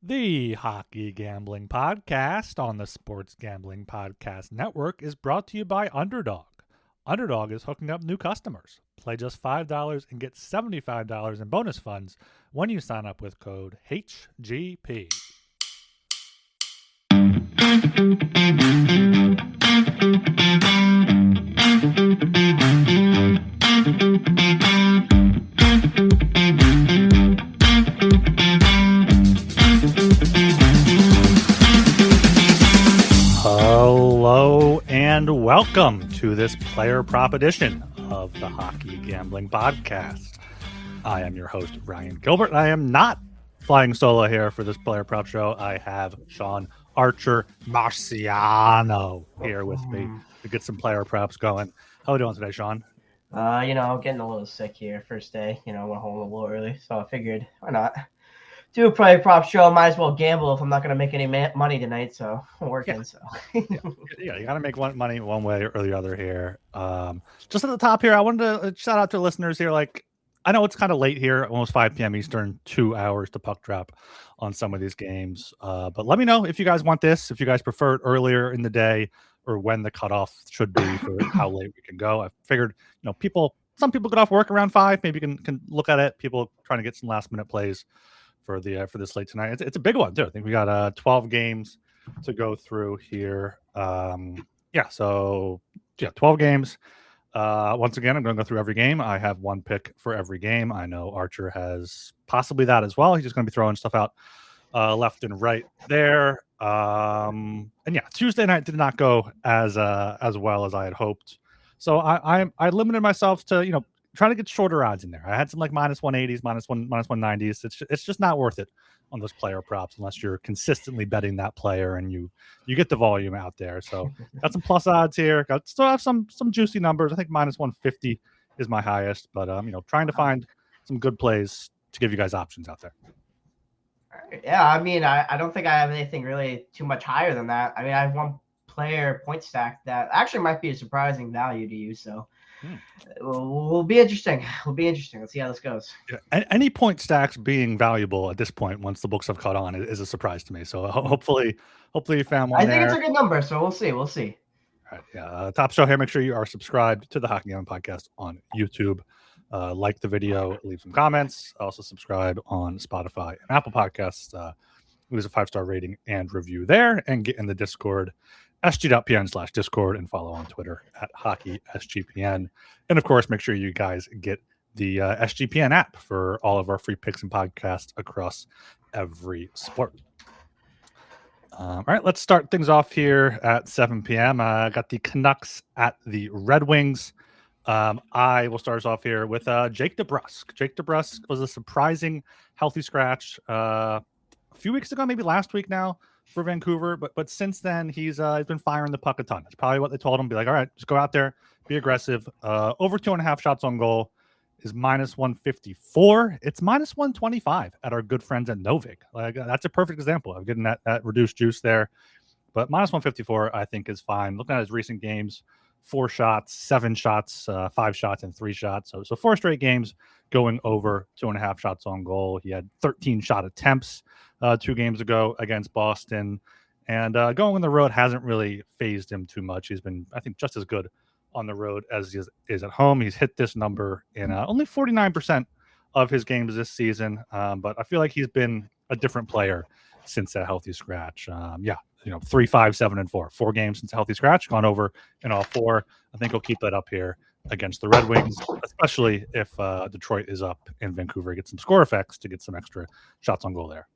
The Hockey Gambling Podcast on the Sports Gambling Podcast Network is brought to you by Underdog. Underdog is hooking up new customers. Play just $5 and get $75 in bonus funds when you sign up with code HGP. Hello and welcome to this player prop edition of the Hockey Gambling Podcast. I am your host, Ryan Gilbert. I am not flying solo here for this player prop show. I have Sean Archer Marciano here with me to get some player props going. How are you doing today, Sean? Getting a little sick here. First day, went home a little early, so I figured, why not? Do a player prop show. Might as well gamble if I'm not going to make any money tonight, so I'm working. Yeah. So yeah, you got to make money one way or the other here. Just at the top here, I wanted to shout out to listeners here. Like, I know it's kind of late here, almost 5 p.m. Eastern, 2 hours to puck drop on some of these games. But let me know if you guys want this, if you guys prefer it earlier in the day or when the cutoff should be for how late we can go. I figured, some people get off work around 5. Maybe you can look at it. People trying to get some last minute plays for the slate tonight. It's a big one too. I think we got 12 games to go through here. 12 games. Once again, I'm going to go through every game. I have one pick for every game. I know Archer has possibly that as well. He's just going to be throwing stuff out left and right there. Tuesday night did not go as well as I had hoped. So I limited myself to trying to get shorter odds in there. I had some like minus 180s, minus 190s. It's just not worth it on those player props unless you're consistently betting that player and you get the volume out there. So got some plus odds here. Still have some juicy numbers. I think minus 150 is my highest, but trying to find some good plays to give you guys options out there. Yeah, I don't think I have anything really too much higher than that. I have one player point stack that actually might be a surprising value to you. So will be interesting. Let's see how this goes. Yeah. Any point stacks being valuable at this point, once the books have caught on, is a surprise to me. So hopefully you found one. I think it's a good number. So we'll see. All right. Yeah. Top show here. Make sure you are subscribed to the Hockey Gambling Podcast on YouTube. Like the video, leave some comments. Also subscribe on Spotify and Apple Podcasts. Leave a 5-star rating and review there, and get in the Discord. sg.pn/discord, and follow on Twitter at HockeySGPN. And of course, make sure you guys get the SGPN app for all of our free picks and podcasts across every sport. All right, let's start things off here at 7 p.m. I got the Canucks at the Red Wings. I will start us off here with Jake DeBrusk. Jake DeBrusk was a surprising healthy scratch a few weeks ago, maybe last week now, for Vancouver, but since then he's been firing the puck a ton. That's probably what they told him. Be like, all right, just go out there, be aggressive. Over 2.5 shots on goal is minus 154. It's minus 125 at our good friends at Novik. Like, that's a perfect example of getting that reduced juice there. But minus 154, I think, is fine. Looking at his recent games, 4 shots, 7 shots, 5 shots, and 3 shots. So 4 straight games going over 2.5 shots on goal. He had 13 shot attempts 2 games ago against Boston. And going on the road hasn't really phased him too much. He's been, I think, just as good on the road as he is at home. He's hit this number in only 49% of his games this season. But I feel like he's been a different player since that healthy scratch. 3, 5, 7, and 4. 4 games since a healthy scratch, gone over in all 4. I think he'll keep that up here against the Red Wings, especially if Detroit is up and Vancouver gets some score effects to get some extra shots on goal there.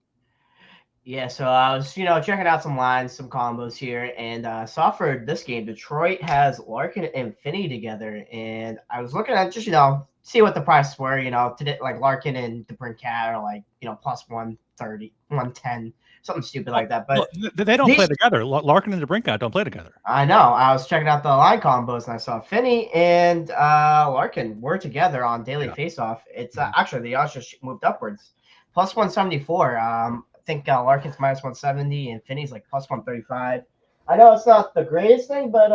Yeah, so I was, checking out some lines, some combos here, and saw for this game, Detroit has Larkin and Finney together, and I was looking at just, see what the prices were, today, like Larkin and DeBrincat are like, plus 130, 110, something stupid like that. But they don't play together. Larkin and DeBrincat don't play together. I know. I was checking out the line combos, and I saw Finney and Larkin were together on daily faceoff. It's actually the odds just moved upwards, plus 174. I think Larkin's minus 170 and Finney's like plus 135. I know it's not the greatest thing, but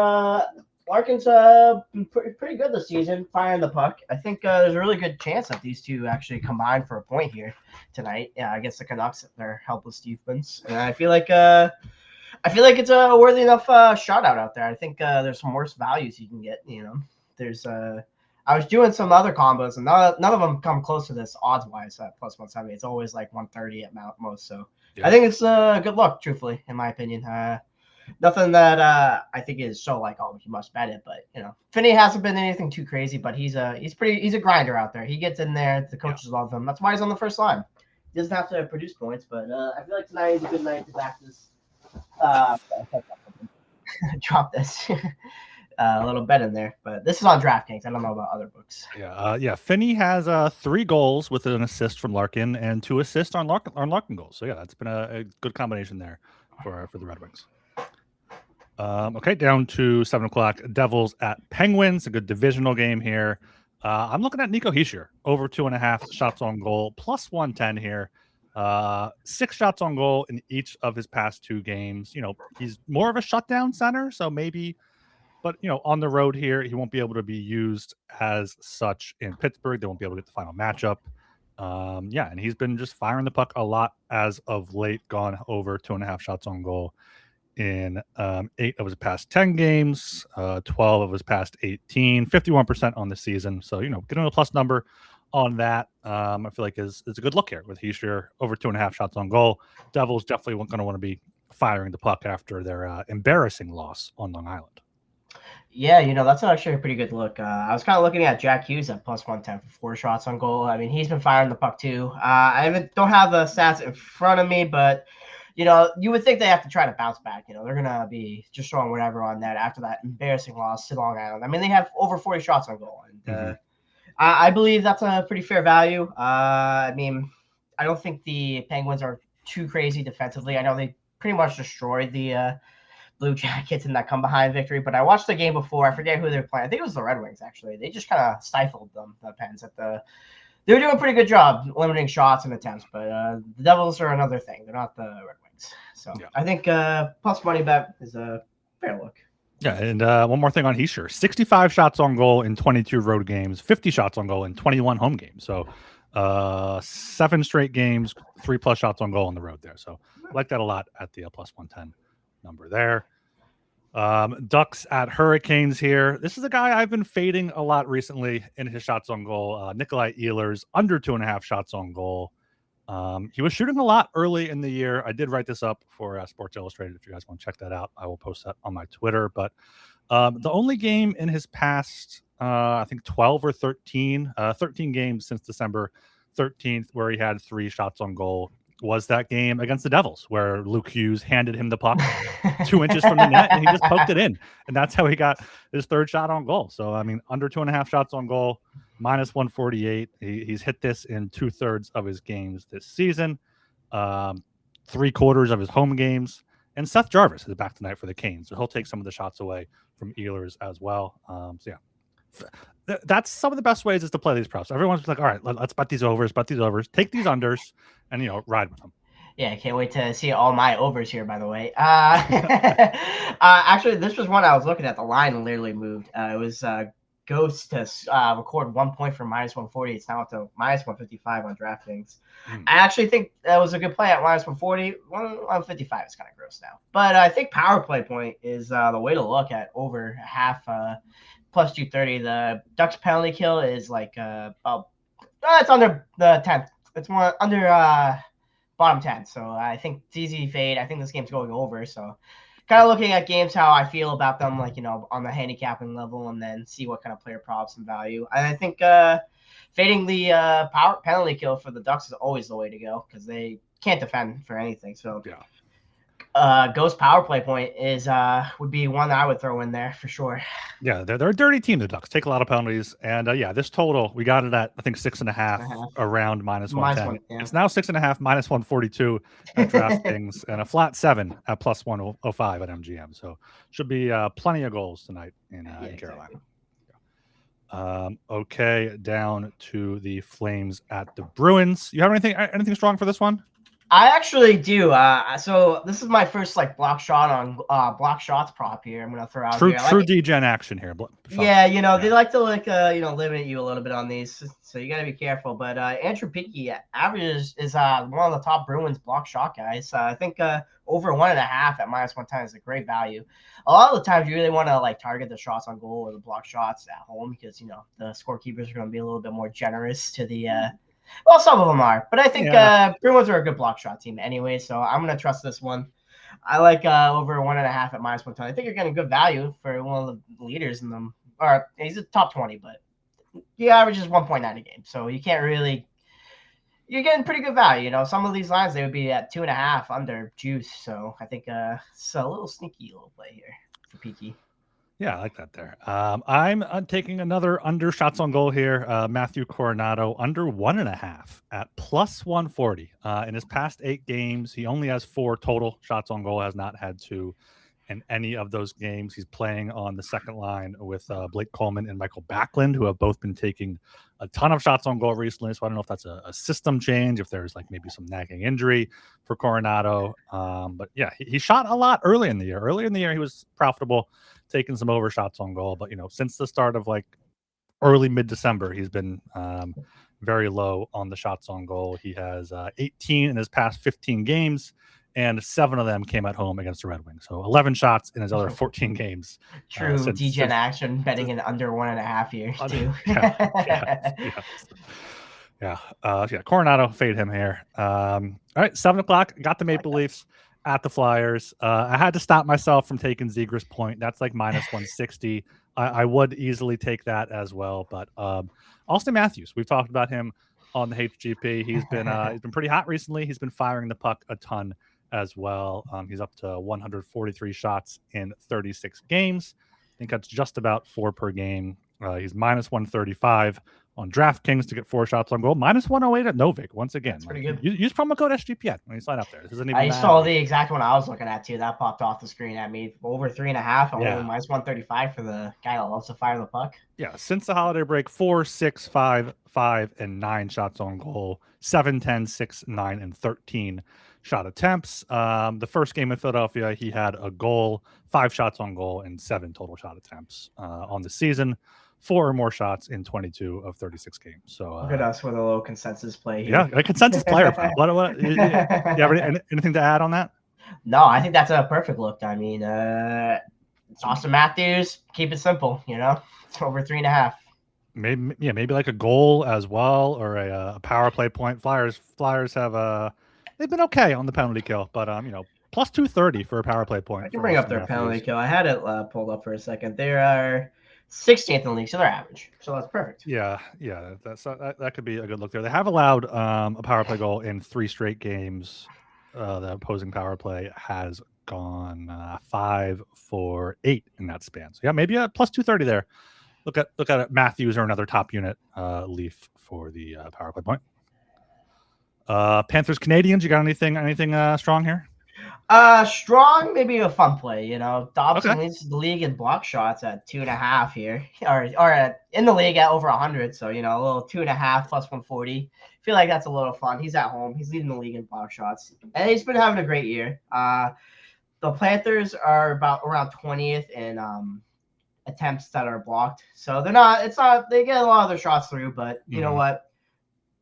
Larkin's been pretty good this season, firing the puck. I think there's a really good chance that these two actually combine for a point here tonight. Yeah, against the Canucks, they're helpless defense, and I feel like it's a worthy enough shutout out there. I think there's some worse values you can get. There's I was doing some other combos, and none of them come close to this odds wise at plus 170. It's always like 130 at most. So yeah. I think it's a good look, truthfully, in my opinion. Nothing that I think is so like, oh, you must bet it, but Finney hasn't been anything too crazy, but he's a grinder out there. He gets in there. The coaches love him. That's why he's on the first line. He doesn't have to produce points, but I feel like tonight is a good night to back this. Drop this. A little bet in there, but this is on DraftKings. I don't know about other books. Yeah. Finney has 3 goals with an assist from Larkin and 2 assists on Larkin goals. So yeah, that's been a good combination there for the Red Wings. Okay, down to 7 o'clock. Devils at Penguins, a good divisional game here. I'm looking at Nico Hischier over 2.5 shots on goal, plus 110 here. 6 shots on goal in each of his past 2 games. He's more of a shutdown center, so maybe, but on the road here, he won't be able to be used as such in Pittsburgh. They won't be able to get the final matchup. And he's been just firing the puck a lot as of late, gone over 2.5 shots on goal in 8 of his past 10 games, 12 of his past 18, 51% on the season. So, getting a plus number on that, I feel like is a good look here with Hischier over 2.5 shots on goal. Devils definitely going to want to be firing the puck after their embarrassing loss on Long Island. Yeah, that's actually a pretty good look. I was kind of looking at Jack Hughes at plus 110 for 4 shots on goal. I mean, he's been firing the puck too. I don't have the stats in front of me, but you would think they have to try to bounce back. They're going to be just throwing whatever on net after that embarrassing loss to Long Island. I mean, they have over 40 shots on goal. And I believe that's a pretty fair value. I mean, I don't think the Penguins are too crazy defensively. I know they pretty much destroyed the Blue Jackets in that come-behind victory, but I watched the game before. I forget who they were playing. I think it was the Red Wings, actually. They just kind of stifled them, the Pens, they were doing a pretty good job limiting shots and attempts, but the Devils are another thing. They're not the Red Wings. So yeah. I think plus money bet is a fair look. Yeah, and one more thing on Hischier. 65 shots on goal in 22 road games, 50 shots on goal in 21 home games. So 7 straight games, 3+ shots on goal on the road there. So I like that a lot at the plus 110 number there. Ducks at Hurricanes here. This is a guy I've been fading a lot recently in his shots on goal. Nikolai Ehlers, under 2.5 shots on goal. He was shooting a lot early in the year. I did write this up for Sports Illustrated. If you guys want to check that out, I will post that on my Twitter. But the only game in his past, I think 12 or 13 games since December 13th, where he had 3 shots on goal, was that game against the Devils, where Luke Hughes handed him the puck 2 inches from the net and he just poked it in. And that's how he got his 3rd shot on goal. So, I mean, under 2.5 shots on goal, minus 148. He's hit this in 2/3 of his games this season, 3/4 of his home games. And Seth Jarvis is back tonight for the Canes. So he'll take some of the shots away from Ehlers as well. That's some of the best ways is to play these props. Everyone's like, all right, let's bet these overs, take these unders, and ride with them. Yeah, I can't wait to see all my overs here, by the way. Actually, this was one I was looking at. The line literally moved. It was Ghost to record 1 point for minus 140. It's now up to minus 155 on DraftKings. I actually think that was a good play at minus 140. 155 is kind of gross now. But I think power play point is the way to look at over half plus 230. The Ducks penalty kill is like it's under the 10th. It's more under bottom 10. So I think it's easy fade. I think this game's going over. So kind of looking at games, how I feel about them, like, on the handicapping level, and then see what kind of player props and value. And I think fading the power penalty kill for the Ducks is always the way to go because they can't defend for anything. So yeah. Ghost power play point is would be one that I would throw in there for sure. Yeah, they're a dirty team, the Ducks. Take a lot of penalties. And this total, we got it at, I think, 6.5 around minus 110. Yeah. It's now 6.5 minus 142 at DraftKings and a flat 7 at plus 105 at MGM. So should be plenty of goals tonight in Carolina. Exactly. Okay, down to the Flames at the Bruins. You have anything strong for this one? I actually do. So this is my first like block shots prop here. I'm gonna throw out True, here. true degen action here. Yeah, they like to limit you a little bit on these, so you gotta be careful. But Andrew Picky averages is one of the top Bruins block shot guys. I think over 1.5 at -110 is a great value. A lot of the times you really want to like target the shots on goal or the block shots at home because the scorekeepers are going to be a little bit more generous to the. Well, some of them are, but I think Bruins are a good block shot team anyway, so I'm gonna trust this one. I like over 1.5 at -110. I think you're getting good value for one of the leaders in them. Or he's a top 20, but he averages 1.9 a game, so you can't really. You're getting pretty good value. Some of these lines they would be at 2.5 under juice, so I think it's a little sneaky little play here for Peaky. Yeah, I like that there. I'm taking another under shots on goal here. Matthew Coronado under 1.5 at +140. In his past 8 games, he only has 4 total shots on goal, has not had 2 in any of those games. He's playing on the second line with Blake Coleman and Michael Backlund, who have both been taking a ton of shots on goal recently. So I don't know if that's a system change, if there's like maybe some nagging injury for Coronado. But yeah, he shot a lot early in the year. Early in the year, he was profitable, taking some overshots on goal. But, since the start of like early mid-December, he's been very low on the shots on goal. He has 18 in his past 15 games. And 7 of them came at home against the Red Wings. So 11 shots in his other 14 games. True degen action, betting in under 1.5 years too. Yeah. Coronado, fade him here. All right, 7 o'clock. Got the Maple Leafs at the Flyers. I had to stop myself from taking Zegras point. That's like -160. I would easily take that as well. But Austin Matthews, we've talked about him on the HGP. He's been pretty hot recently. He's been firing the puck a ton as well. He's up to 143 shots in 36 games. I think that's just about 4 per game. He's -135 on DraftKings to get 4 shots on goal. -108 at Novik. Once again, that's pretty good. Use promo code SGPN when you sign up there. This isn't even. I saw the exact one I was looking at too. That popped off the screen at me. Over 3.5. Only -135 for the guy that loves to fire the puck. Yeah, since the holiday break, 4, 6, 5, 5, and 9 shots on goal. 7, 10, 6, 9, and 13 shot attempts. The first game in Philadelphia, he had a goal, 5 shots on goal, and 7 total shot attempts on the season. 4 or more shots in 22 of 36 games. So look at us with a little consensus play here. Yeah, a consensus player. What you have anything to add on that? No, I think that's a perfect look. I mean, it's Austin Matthews. Keep it simple. It's over 3.5. Maybe like a goal as well, or a power play point. Flyers have they've been okay on the penalty kill, but plus 230 for a power play point. I can bring up their penalty kill. I had it pulled up for a second. They are 16th in the league, so they're average. So that's perfect. Yeah, that could be a good look there. They have allowed a power play goal in 3 straight games. The opposing power play has gone 5 for 8 in that span. So yeah, maybe a plus 230 there. Look at Matthews or another top unit Leaf for the power play point. Panthers Canadians, you got anything strong here? Strong, maybe a fun play. Dobson leads the league in block shots at 2.5 here, or in the league at over 100. So a little 2.5 plus 140. I feel like that's a little fun. He's at home. He's leading the league in block shots, and he's been having a great year. The Panthers are about around 20th in attempts that are blocked. So they're not. It's not. They get a lot of their shots through, but you know what?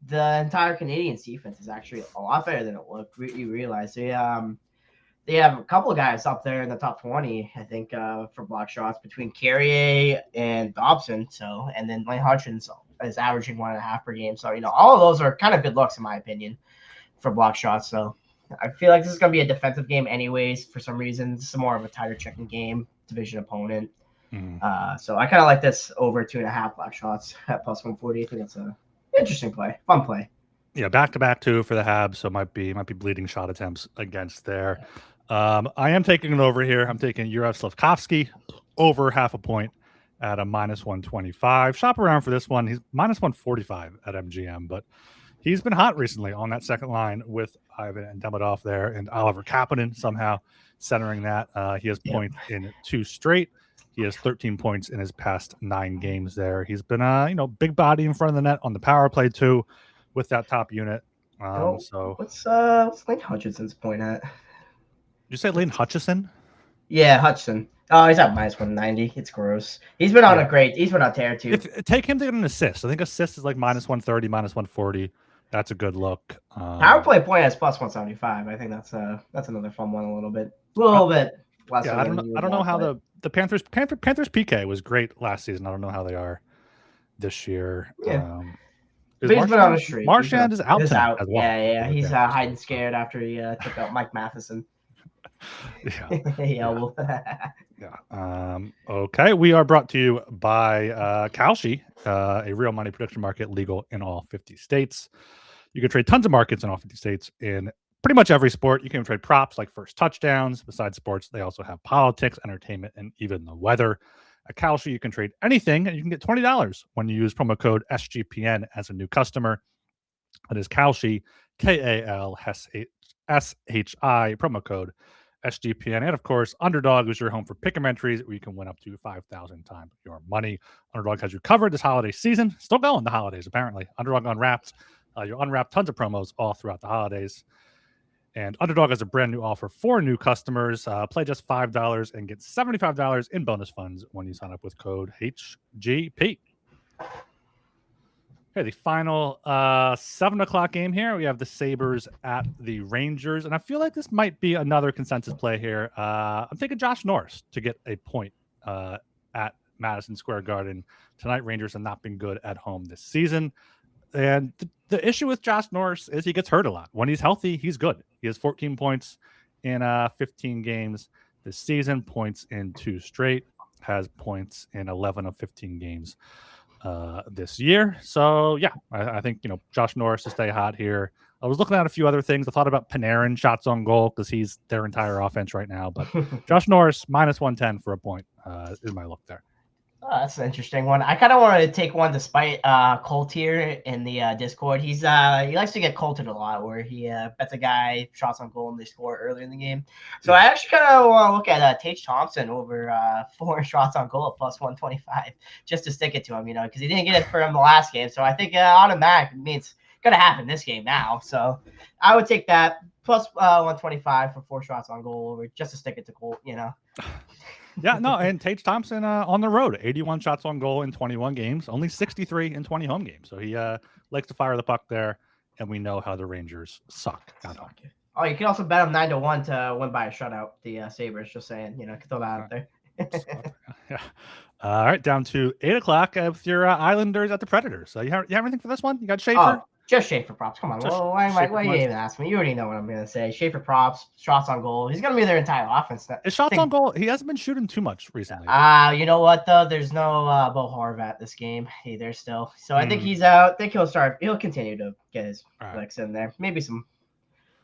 The entire Canadiens defense is actually a lot better than it looked. You realize they have a couple of guys up there in the top 20, I think, for block shots between Carrier and Dobson. So, and then Lane Hutchins is averaging 1.5 per game. So, all of those are kind of good looks in my opinion for block shots. So, I feel like this is going to be a defensive game anyways. For some reason, it's more of a tighter checking game, division opponent. So I kind of like this over 2.5 block shots at plus 140. I think it's a interesting play, fun play. Yeah, back-to-back 2 for the Habs, so might be bleeding shot attempts against there. I am taking it over here. I'm taking Yurov Slafkovsky over 0.5 point at a -125. Shop around for this one. He's -145 at MGM, but he's been hot recently on that second line with Ivan and Demidov there, and Oliver Kapanen somehow centering that. He has points in 2 straight. He has 13 points in his past 9 games there. He's been big body in front of the net on the power play too with that top unit. So what's Lane Hutchinson's point at? Did you say Lane Hutchison? Yeah, Hutchinson. Oh, he's at minus 190. It's gross. He's been on he's been on tear too. Take him to get an assist. I think assist is like minus 130, minus 140. That's a good look. Power play point has plus 175. I think that's another fun one. A little bit less. Yeah, I don't know how the Panthers PK was great last season. I don't know how they are this year. Yeah. But he's been on a streak. Marciano is out. As well. Yeah. He's hiding scared after he took out Mike Matheson. Okay. We are brought to you by Kalshi, a real money prediction market legal in all 50 states. You can trade tons of markets in all 50 states in pretty much every sport. You can trade props like first touchdowns. Besides sports, they also have politics, entertainment, and even the weather. At Kalshi, you can trade anything, and you can get $20 when you use promo code SGPN as a new customer. That is Kalshi, KALSHI, promo code SGPN. And of course, Underdog is your home for pick'em entries where you can win up to 5,000 times your money. Underdog has you covered this holiday season. Still going the holidays, apparently. Underdog Unwrapped. You unwrap tons of promos all throughout the holidays. And Underdog has a brand new offer for new customers. Play just $5 and get $75 in bonus funds when you sign up with code HGP. Okay, the final 7 o'clock game here. We have the Sabres at the Rangers. And I feel like this might be another consensus play here. I'm taking Josh Norris to get a point at Madison Square Garden. Tonight, Rangers have not been good at home this season. And the issue with Josh Norris is he gets hurt a lot. When he's healthy, he's good. He has 14 points in 15 games this season, points in 2 straight, has points in 11 of 15 games this year. So, yeah, I think, Josh Norris to stay hot here. I was looking at a few other things. I thought about Panarin shots on goal because he's their entire offense right now. But Josh Norris, minus 110 for a point is my look there. Oh, that's an interesting one. I kind of wanted to take one despite Colt here in the Discord. He likes to get Colted a lot, where he bets a guy shots on goal and they score early in the game. So I actually kind of want to look at Tage Thompson over 4 shots on goal at plus 125, just to stick it to him, because he didn't get it for him the last game. So I think automatic means it's going to happen this game now. So I would take that plus 125 for 4 shots on goal over just to stick it to Colt, Yeah, no, and Tage Thompson on the road, 81 shots on goal in 21 games, only 63 in 20 home games. So he likes to fire the puck there, and we know how the Rangers suck. Oh, you can also bet him 9-1 to win by a shutout. The Sabres, just saying, can throw that out there. Yeah. All right, down to 8 o'clock with your Islanders at the Predators. So you have anything for this one? You got Schaefer? Just Schaefer props. Come on. Why you even ask me? You already know what I'm going to say. Schaefer props, shots on goal. He's going to be their entire offense. His shots on goal, he hasn't been shooting too much recently. You know what, though? There's no Bo Horvat this game either still. So I think he's out. I think he'll continue to get his flicks in there. Maybe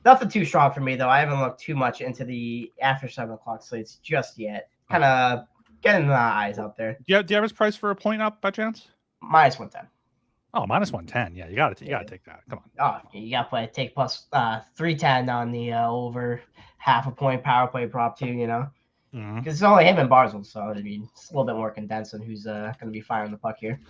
nothing too strong for me, though. I haven't looked too much into the after 7 o'clock slates just yet. Kind of getting the eyes out there. Do you have his price for a point up by chance? Minus 110. Oh, minus 110. Yeah, you got to take that. Come on. Oh, you got to take plus 310 on the over half a point power play prop too. Because it's only him and Barzal, so I mean it's a little bit more condensed on who's going to be firing the puck here.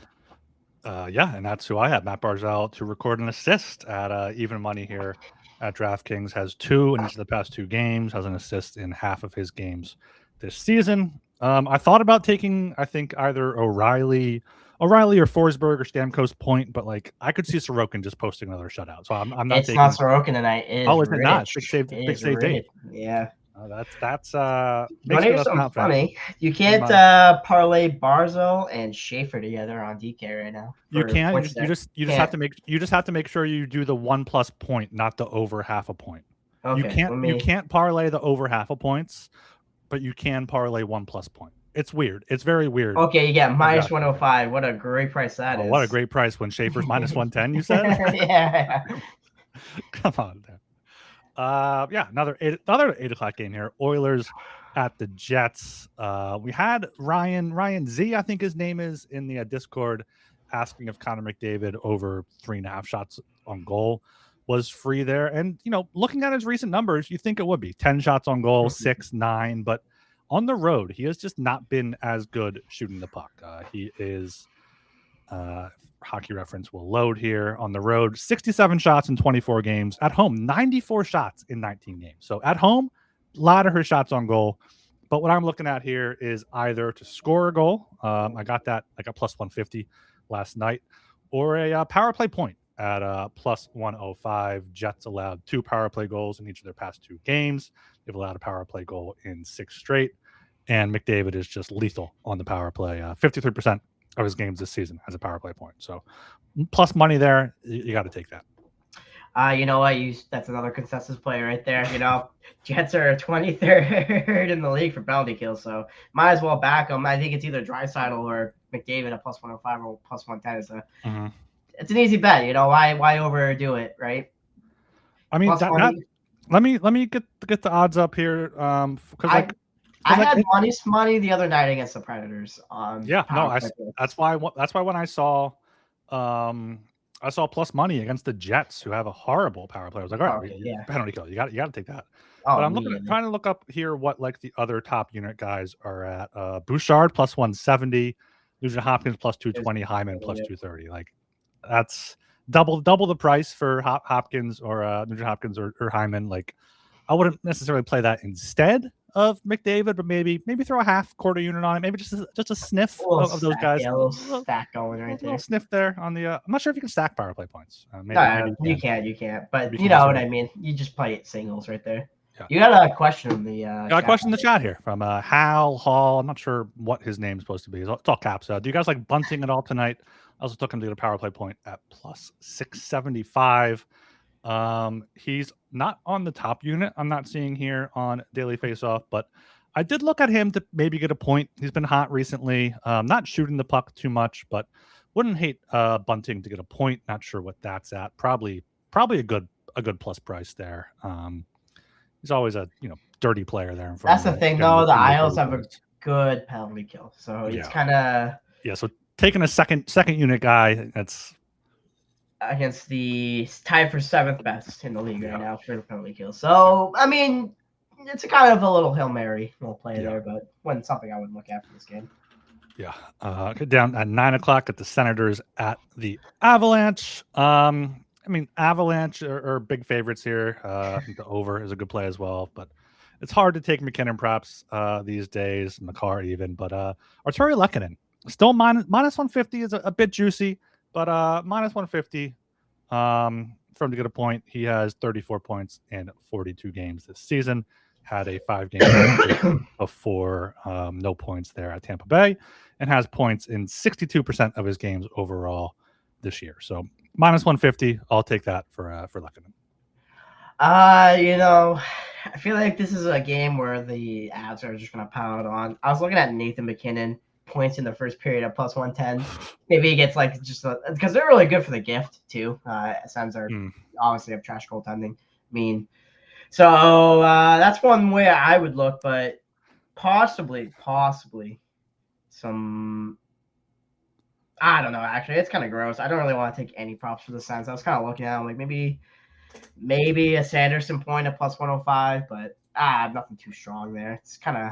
Yeah, and that's who I have, Matt Barzal, to record an assist at even money here at DraftKings. Has 2 in each of the past 2 games. Has an assist in half of his games this season. I thought about taking, I think, either O'Reilly or Forsberg or Stamkos point, but I could see Sorokin just posting another shutout. So I'm not. It's not Sorokin tonight. Is it not? Big save Dave. Yeah. That's not funny. You can't parlay Barzal and Schaefer together on DK right now. You can't. You just have to make sure you do the 1+ point, not the over half a point. Okay, you can't parlay the over half a points, but you can parlay 1+ point. It's weird. It's very weird. Okay, you get minus 105. What a great price that is. What a great price when Schaefer's minus 110, you said? Yeah. Come on, man. Yeah, another 8 o'clock game here. Oilers at the Jets. We had Ryan Z, I think his name is, in the Discord, asking if Connor McDavid over 3.5 shots on goal was free there. And, looking at his recent numbers, you think it would be 10 shots on goal, 6, 9, but on the road, he has just not been as good shooting the puck. He is Hockey Reference will load here. On the road, 67 shots in 24 games. At home, 94 shots in 19 games. So at home, a lot of her shots on goal. But what I'm looking at here is either to score a goal. I got that like a plus 150 last night, or a power play point at plus 105. Jets allowed 2 power play goals in each of their past 2 games. They've allowed a power play goal in 6 straight. And McDavid is just lethal on the power play. 53% of his games this season has a power play point. So plus money there, you got to take that. You know what? That's another consensus play right there. Jets are 23rd in the league for penalty kills, so might as well back them. I think it's either Draisaitl or McDavid at plus 105 or plus 110. It's an easy bet. Why overdo it, right? I mean, let me get the odds up here, because I had money the other night against the Predators. That's why when I saw plus money against the Jets, who have a horrible power play. I was like, all right, penalty kill. You got to take that. But I'm trying to look up here what like the other top unit guys are at. Bouchard plus 170, Nugent Hopkins plus 220, Hyman plus 230. Like that's double the price for Hopkins or Nugent Hopkins or Hyman. Like I wouldn't necessarily play that instead of McDavid, but maybe throw a half quarter unit on it. Maybe just a sniff of those guys. Yeah, a little stack going right there. A little sniff there on the. I'm not sure if you can stack power play points. Maybe you can't. But you know what I mean. You just play it singles right there. Yeah. You got a question in the. Got a question in the chat here from Hal Hall. I'm not sure what his name's supposed to be. It's all caps. Do you guys like bunting at all tonight? I also took him to get a power play point at plus 675. He's not on the top unit. I'm not seeing here on Daily Faceoff, but I did look at him to maybe get a point. He's been hot recently. Not shooting the puck too much, but wouldn't hate bunting to get a point. Not sure what that's at. Probably a good plus price there. He's always a dirty player there in front. That's the thing, though. The Isles have a good penalty kill, so it's kind of So taking a second unit guy, that's against the tied for 7th best in the league right now for the penalty kill. So I mean, it's a kind of a little Hail Mary little play there, but wasn't something I would look at for this game. Yeah. Down at 9:00 at the Senators at the Avalanche. I mean, Avalanche are big favorites here. I think the over is a good play as well, but it's hard to take McKinnon props these days, Makar even. But Arturi Lehkonen still minus 150 is a bit juicy, but minus 150 from to get a point. He has 34 points in 42 games this season. Had a 5-game before, no points there at Tampa Bay, and has points in 62% of his games overall this year. So minus 150, I'll take that for Lehkonen. I feel like this is a game where the Avs are just going to pound on. I was looking at Nathan McKinnon points in the first period at plus 110. Maybe he gets like just because they're really good for the gift too. Sens are obviously have trash goaltending. So that's one way I would look, but possibly some. I don't know. Actually, it's kind of gross. I don't really want to take any props for the Sens. I was kind of looking at them like maybe a Sanderson point at plus 105, but nothing too strong there. It's kind of.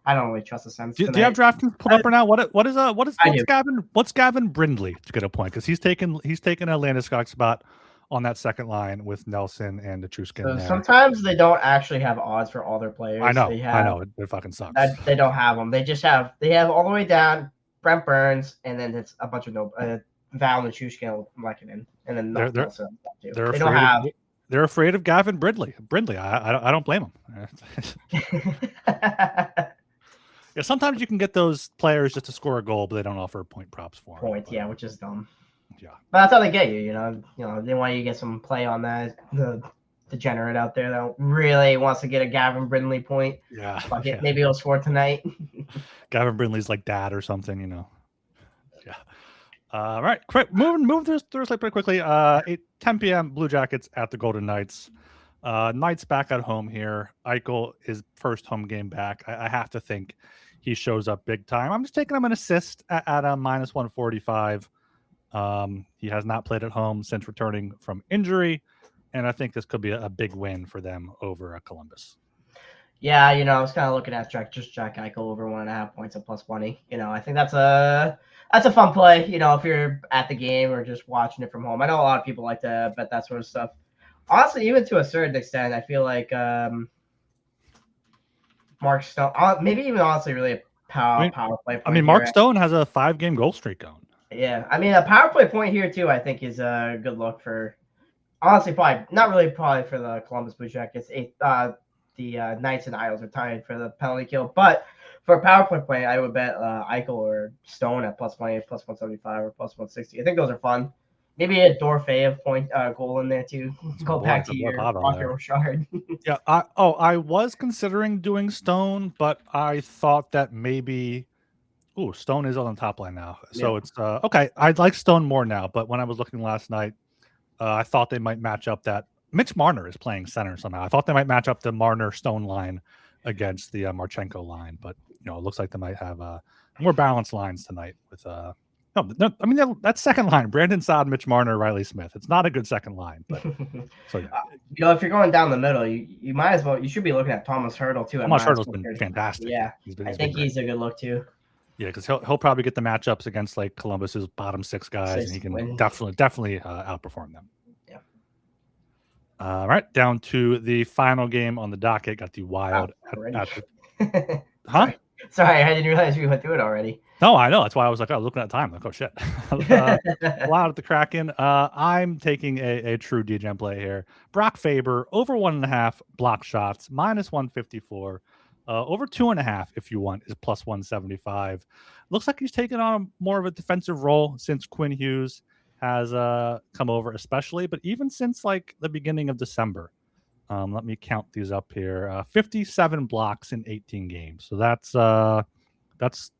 I don't really trust the Sens. Do you have DraftKings pulled up right now? What's Gavin Brindley to get a point? Because he's taken a Landeskog spot on that second line with Nelson and Etruskin. So sometimes they don't actually have odds for all their players. I know. It fucking sucks. They don't have them. They have all the way down Brent Burns, and then it's a bunch of Val and Etruskin Lehkonen, and then they're afraid of Gavin Brindley. I don't blame him. Yeah, sometimes you can get those players just to score a goal, but they don't offer point props for them. Which is dumb. Yeah, but that's how they get you. They want you to get some play on that. The degenerate out there that really wants to get a Gavin Brindley point. Yeah, maybe he'll score tonight. Gavin Brindley's like dad or something, Yeah. All right, quick. Moving through slate pretty quickly. 10 p.m. Blue Jackets at the Golden Knights. Knights back at home here. Eichel is first home game back. I have to think he shows up big time. I'm just taking him an assist at a minus 145. He has not played at home since returning from injury, and I think this could be a big win for them over Columbus. Yeah, I was kind of looking at Jack Eichel over 1.5 points at +20. I think that's a fun play. If you're at the game or just watching it from home. I know a lot of people like to bet that sort of stuff. Honestly, even to a certain extent, I feel like Mark Stone, maybe even honestly, really a power play point Mark here. Stone has a 5-game goal streak going. Yeah, a power play point here too, I think, is a good look for. Honestly, probably for the Columbus Blue Jackets. The Knights and Isles are tied for the penalty kill, but for a power play, I would bet Eichel or Stone at +20, +175, or +160. I think those are fun. Maybe a Dorfeyev goal in there too. Let's go back to your Rocket Richard. Yeah. I was considering doing Stone, but I thought that maybe. Ooh, Stone is on the top line now, so it's okay. I'd like Stone more now, but when I was looking last night, I thought they might match up that Mitch Marner is playing center somehow. I thought they might match up the Marner Stone line against the Marchenko line, but it looks like they might have more balanced lines tonight with that second line, Brandon Saad, Mitch Marner, Riley Smith. It's not a good second line, but so yeah. If you're going down the middle, you might as well. You should be looking at Thomas Hertl too. Thomas Hertl's been fantastic. Yeah, I think he's a good look too. Yeah, because he'll probably get the matchups against like Columbus's bottom 6 guys, and he can definitely outperform them. Yeah. All right, down to the final game on the docket. Got the Wild huh? Sorry, I didn't realize we went through it already. No, I know. That's why I was like, looking at time. Like, oh shit. Wild at the Kraken. I'm taking a true DGen play here. Brock Faber over 1.5 block shots, -154. Over 2.5, if you want, is +175. Looks like he's taken on more of a defensive role since Quinn Hughes has come over, especially, but even since like the beginning of December. Let me count these up here. 57 blocks in 18 games. So that's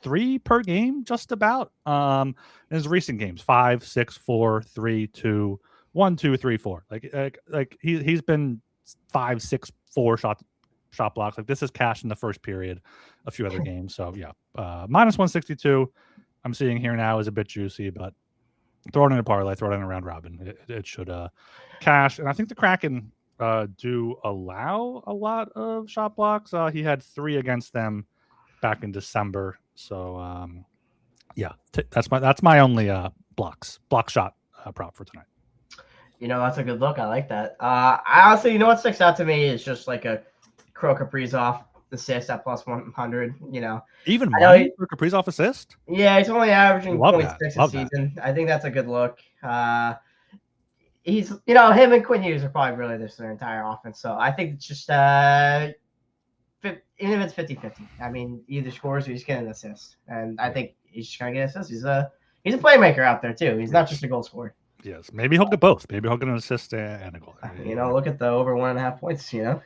3 per game, just about. In his recent games, 5, 6, 4, 3, 2, 1, 2, 3, 4. Like he's been 5, 6, 4 shot blocks. Like this is cash in the first period, a few other games. So yeah, -162 I'm seeing here now is a bit juicy, but throw it in a parlay, throw it in a round robin. It should cash. And I think the Kraken do allow a lot of shot blocks. He had 3 against them back in December. So yeah, that's my only block shot prop for tonight. That's a good look. I like that. I honestly, what sticks out to me is just like a Kirill Kaprizov assist at +100. Even money for Kaprizov assist. Yeah, he's only averaging 0.6 a season. I think that's a good look. He's him and Quinn Hughes are probably really their entire offense. So I think it's just even if it's 50-50. I mean, either scores or he's getting an assist, and I think he's just gonna get an assist. He's a playmaker out there too. He's not just a goal scorer. Yes, maybe he'll get both. Maybe he'll get an assist and a goal. Look at the over 1.5 points. Yeah.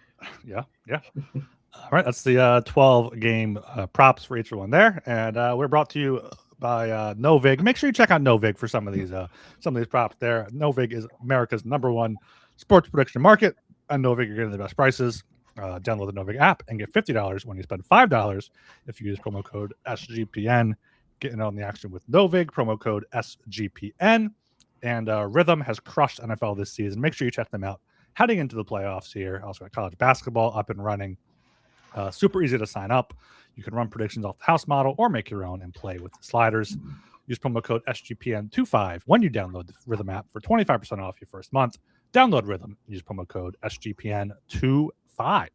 All right, that's the 12-game props for each one there, and we're brought to you by Novig. Make sure you check out Novig for some of these props there. Novig is America's #1 sports prediction market, and Novig you're getting the best prices. Download the Novig app and get $50 when you spend $5 if you use promo code SGPN. Getting on the action with Novig, promo code SGPN. And Rhythm has crushed NFL this season. Make sure you check them out heading into the playoffs here. Also got college basketball up and running. Super easy to sign up. You can run predictions off the house model or make your own and play with the sliders. Use promo code SGPN25 when you download the Rhythm app for 25% off your first month. Download Rhythm. Use promo code SGPN25.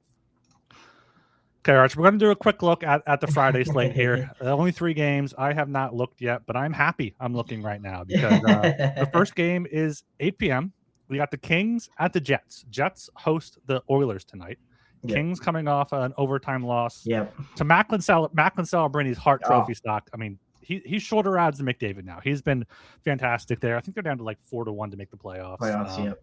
Okay, Arch, we're going to do a quick look at the Friday slate here. Only 3 games. I have not looked yet, but I'm happy I'm looking right now because the first game is 8 p.m. We got the Kings at the Jets. Jets host the Oilers tonight. Yep. Kings coming off an overtime loss to Macklin Celebrini's Hart Trophy stock. I mean, he's shorter odds than McDavid now. He's been fantastic there. I think they're down to like 4-1 to make the playoffs.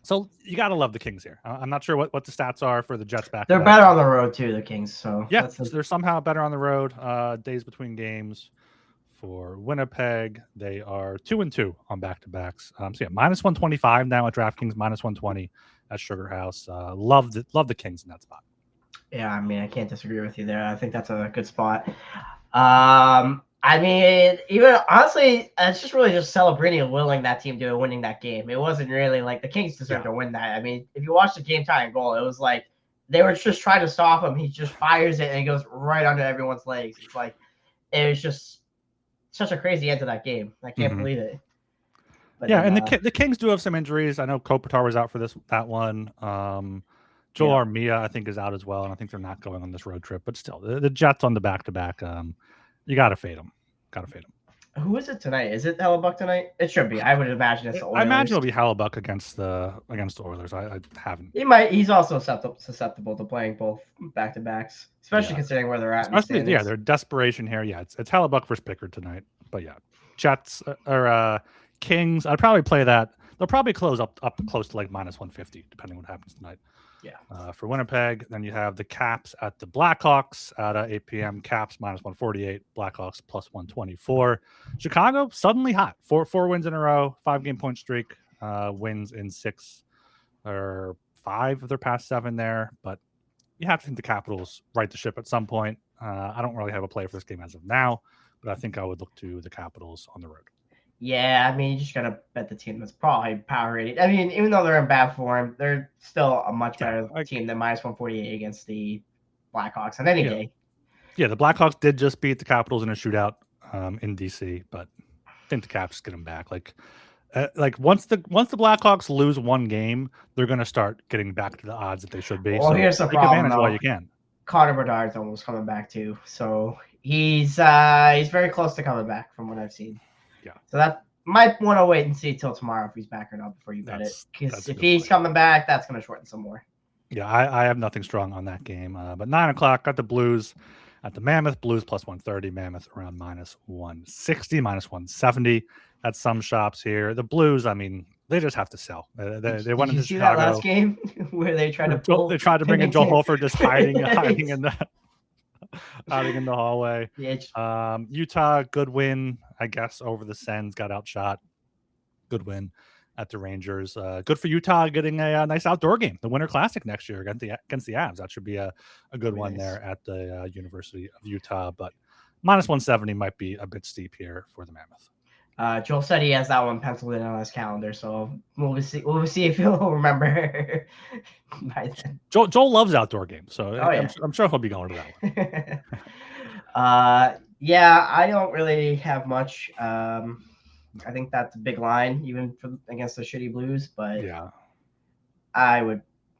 So you got to love the Kings here. I'm not sure what the stats are for the Jets back. They're better on the road too, the Kings. So yeah, they're somehow better on the road. Days between games for Winnipeg, they are 2-2 on back-to-backs. So yeah, -125 now at DraftKings, -120 at Sugar House. Love the Kings in that spot. Yeah, I mean, I can't disagree with you there. I think that's a good spot. I mean, even honestly, it's just really just Celebrini willing that team to winning that game. It wasn't really like the Kings deserved to win that. I mean, if you watch the game tying goal, it was like they were just trying to stop him. He just fires it and it goes right under everyone's legs. It's like it was just such a crazy end to that game. I can't believe it. But yeah, then, and the Kings do have some injuries. I know Kopitar was out for that one. Joel Armia, I think, is out as well, and I think they're not going on this road trip. But still, the Jets on the back-to-back, you got to fade them. Who is it tonight? Is it Hellebuck tonight? It should be. I would imagine it's the Oilers. I imagine it'll be Hellebuck against the Oilers. I haven't. He's also susceptible to playing both back-to-backs, especially considering where they're at. Especially, their desperation here. Yeah, it's Hellebuck versus Pickard tonight. But yeah, Jets or Kings. I'd probably play that. They'll probably close up close to like -150, depending on what happens tonight. Yeah. For Winnipeg, then you have the Caps at the Blackhawks at 8 p.m. Caps -148, Blackhawks +124. Chicago suddenly hot. Four wins in a row, 5-game point streak, wins in 6 or 5 of their past 7 there. But you have to think the Capitals right the ship at some point. I don't really have a play for this game as of now, but I think I would look to the Capitals on the road. Yeah, I mean, you just got to bet the team that's probably power rated. I mean, even though they're in bad form, they're still a much better team than -148 against the Blackhawks on any day. Yeah, the Blackhawks did just beat the Capitals in a shootout in DC, but I think the Caps get them back. Like once the Blackhawks lose one game, they're going to start getting back to the odds that they should be. Well, so here's the take problem, advantage while you can. Connor Bedard's almost coming back too, so he's very close to coming back from what I've seen. Yeah. So that might want to wait and see till tomorrow if he's back or not before you bet it. Because if he's coming back, that's going to shorten some more. Yeah, I have nothing strong on that game. But 9 o'clock, got the Blues at the Mammoth. Blues +130, Mammoth around -160, -170 at some shops here. The Blues, I mean, they just have to sell. They went into Chicago. Did you see that last game where they tried to bring in Joel Holford just hiding in the hiding in the hallway. Yeah. Utah, good win, I guess, over the Sens. Got outshot. Good win at the Rangers. Good for Utah getting a nice outdoor game, the Winter Classic next year against the Avs. That should be a good one there at the University of Utah. But -170 might be a bit steep here for the Mammoth. Joel said he has that one penciled in on his calendar, so we'll see if he'll remember by then. Joel loves outdoor games, so I'm sure he'll be going to that one. Yeah, I don't really have much. I think that's a big line, even against the shitty Blues, but yeah,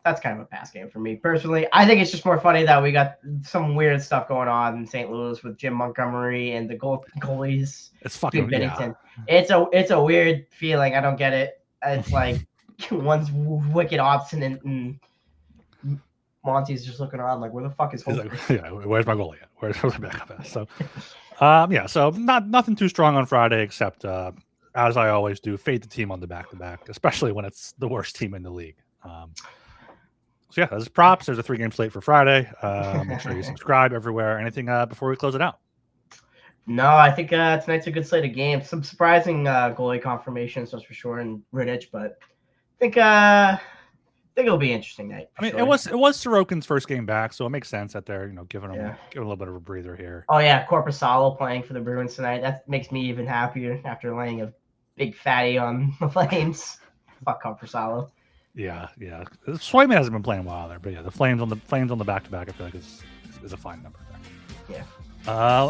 that's kind of a pass game for me personally. I think it's just more funny that we got some weird stuff going on in St. Louis with Jim Montgomery and the goalies. It's fucking Bennington. Yeah. It's a weird feeling. I don't get it. It's like one's wicked obstinate and Monty's just looking around like, where the fuck is Holford? Where's my goalie at? Where's my backup at? So, so nothing too strong on Friday except as I always do, fade the team on the back-to-back, especially when it's the worst team in the league. So yeah, there's props. There's a 3-game slate for Friday. Make sure you subscribe everywhere. Anything before we close it out? No, I think tonight's a good slate of games. Some surprising goalie confirmations, that's for sure, and Rittich, but I think it'll be an interesting night. I mean, sure. It was Sorokin's first game back, so it makes sense that they're giving him a little bit of a breather here. Oh yeah, Korpisalo playing for the Bruins tonight. That makes me even happier after laying a big fatty on the Flames. Fuck Korpisalo. Yeah. Swayman hasn't been playing well there, but yeah, the Flames on the back-to-back, I feel like is a fine number there. Yeah.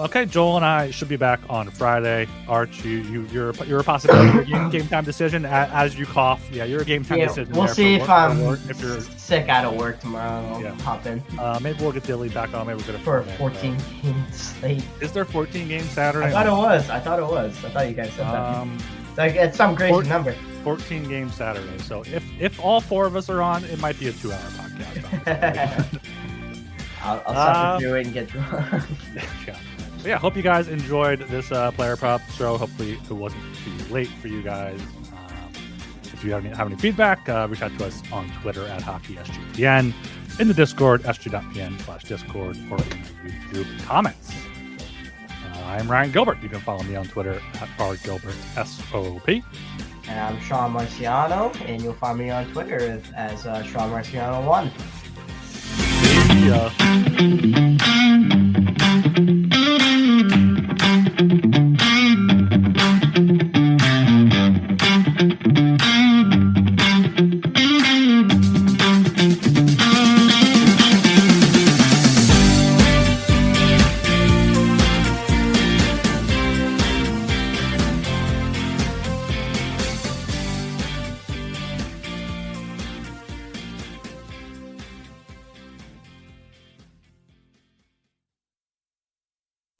Okay, Joel and I should be back on Friday. Arch, you're a possibility. Game time decision as you cough. Yeah, you're a game time decision. We'll see if you're sick out of work tomorrow. I'll hop in. Maybe we'll get Dilly back on. Maybe we'll get a for a 14 game slate. Is there 14 games Saturday? I thought it was. I thought you guys said that. It's some crazy number. 14 games Saturday. So if all 4 of us are on, it might be a 2-hour podcast. I'll suffer through it and get drunk. Yeah, hope you guys enjoyed this player prop show. Hopefully it wasn't too late for you guys. If you have any feedback, reach out to us on Twitter at HockeySGPN, in the Discord, sg.pn/Discord, or in the YouTube comments. I'm Ryan Gilbert. You can follow me on Twitter at rgilbertsop. And I'm Sean Marciano, and you'll find me on Twitter as Sean Marciano 1. See ya.